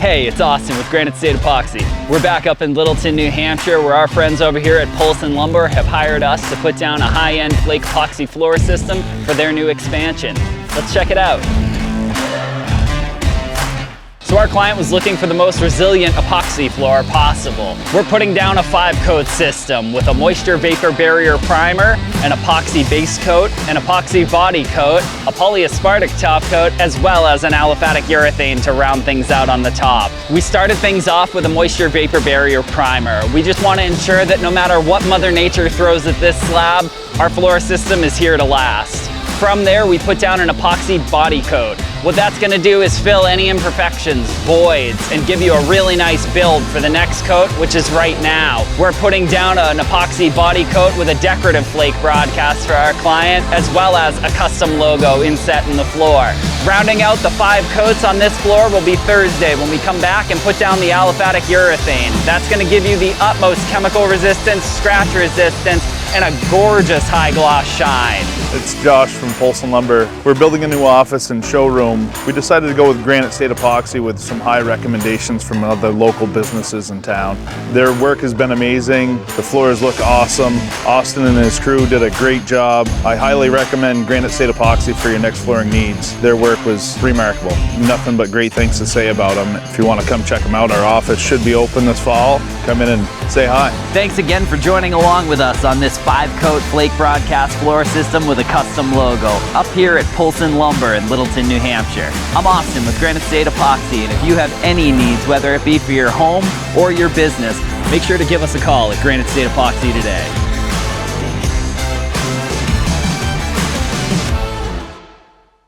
Hey, it's Austin with Granite State Epoxy. We're back up in Littleton, New Hampshire, where our friends over here at Poulsen Lumber have hired us to put down a high-end flake epoxy floor system for their new expansion. Let's check it out. So our client was looking for the most resilient epoxy floor possible. We're putting down a 5-coat system with a moisture vapor barrier primer, an epoxy base coat, an epoxy body coat, a polyaspartic top coat, as well as an aliphatic urethane to round things out on the top. We started things off with a moisture vapor barrier primer. We just want to ensure that no matter what Mother Nature throws at this slab, our floor system is here to last. From there, we put down an epoxy body coat. What that's gonna do is fill any imperfections, voids, and give you a really nice build for the next coat, which is right now. We're putting down an epoxy body coat with a decorative flake broadcast for our client, as well as a custom logo inset in the floor. Rounding out the 5 coats on this floor will be Thursday when we come back and put down the aliphatic urethane. That's gonna give you the utmost chemical resistance, scratch resistance, and a gorgeous high gloss shine. It's Josh from Poulsen Lumber. We're building a new office and showroom. We decided to go with Granite State Epoxy with some high recommendations from other local businesses in town. Their work has been amazing. The floors look awesome. Austin and his crew did a great job. I highly recommend Granite State Epoxy for your next flooring needs. Their work was remarkable. Nothing but great things to say about them. If you want to come check them out, our office should be open this fall. Come in and say hi. Thanks again for joining along with us on this 5-coat flake broadcast floor system with a custom logo up here at Poulsen Lumber in Littleton, New Hampshire. I'm Austin with Granite State Epoxy, and if you have any needs, whether it be for your home or your business, make sure to give us a call at Granite State Epoxy today.